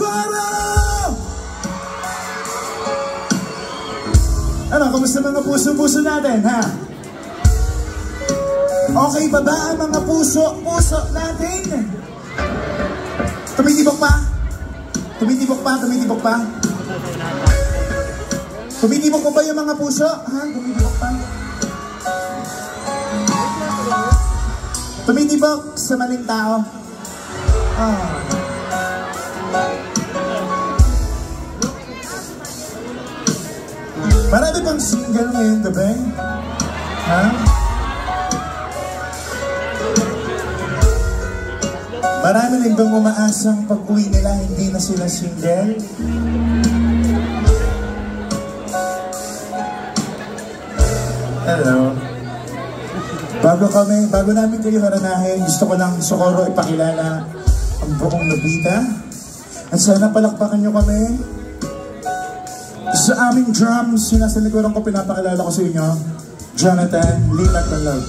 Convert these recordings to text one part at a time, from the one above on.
Socorro! Ano, kamusta mga puso-puso natin, ha? Okay ba ba ang mga puso-puso natin? Tumitibok pa? Tumitibok pa? Tumitibok pa? Tumitibok pa ba yung mga puso? Ha? Tumitibok pa? Tumitibok sa maling tao? Oh. Marami pang single ngayon, diba? Ha? Marami rin bang umaasang pag-uwi nila hindi na sila single? Hello. Bago namin kayo haranahin, gusto ko lang Socorro ipakilala ang buong Nobita. At sana palakpakan nyo kami. Sa aming drums, sinasalikuran ko, pinapakilala ko sa inyo, Jonathan Limat ng Love.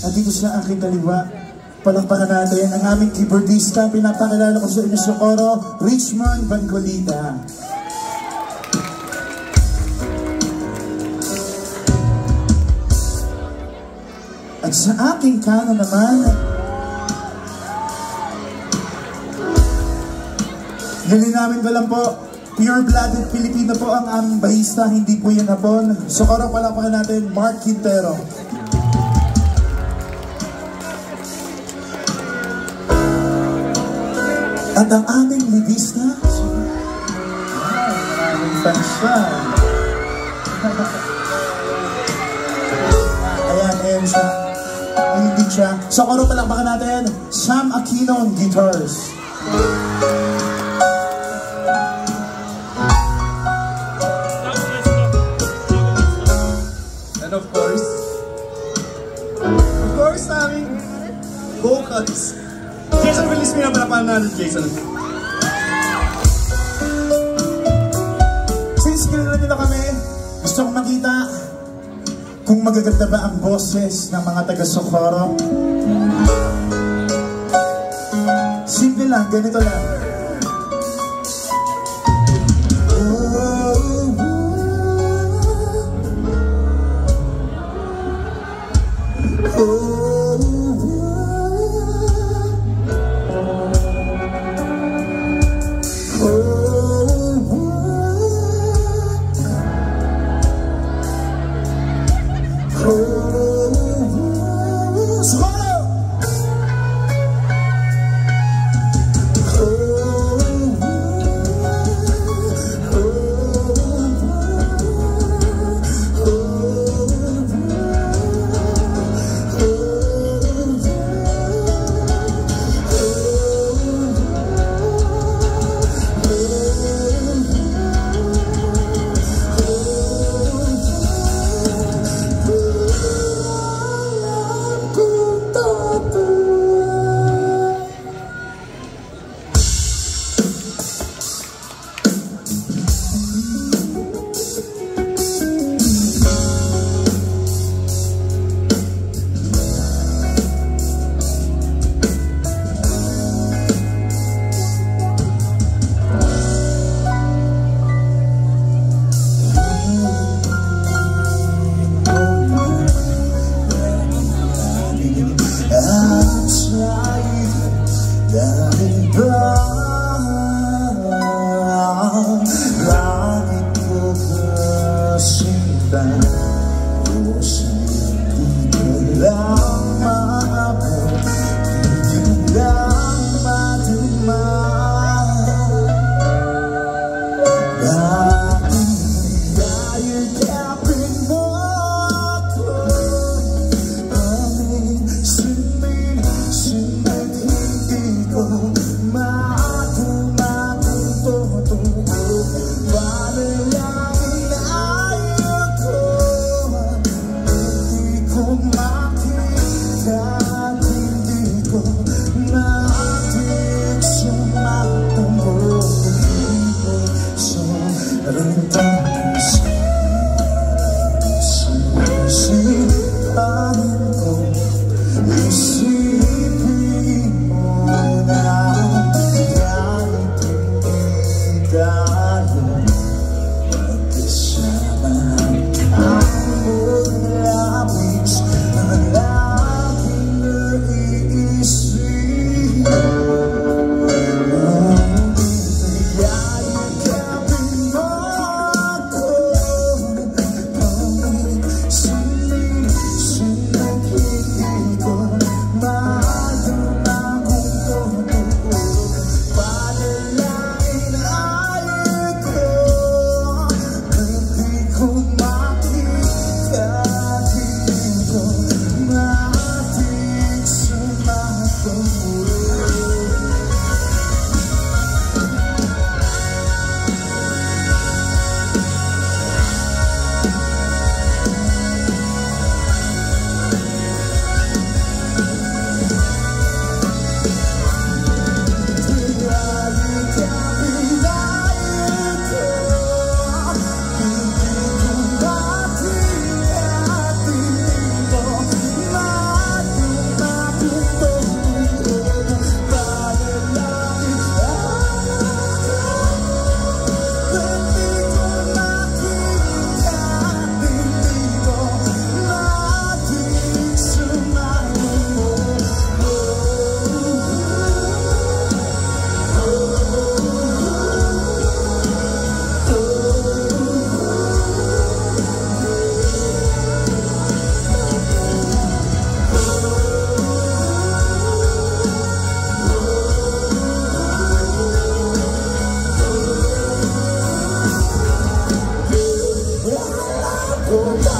At dito sa aking kaliwa, palakpakan natin ang aming keyboardista, pinapakilala ko sa inyo, Socorro, Richmond Bangolita. At sa aking kanan naman, nilinamin ko lang po, pure-blooded Pilipino po ang aming bahista, hindi po yan Hapon. Socorro, palakpakan natin, Mark Quintero. At ang aming lidista, maraming fans siya. Ayan siya. Hindi siya. Socorro, palakpakan natin, Sam Aquino on guitars. And of course, aming vocals. Jason, release me na pala natin, Jason. Since kilala nila kami, gusto kong makita kung magaganda ba ang boses ng mga taga-Socorro. Simple lang, ganito lang. Don't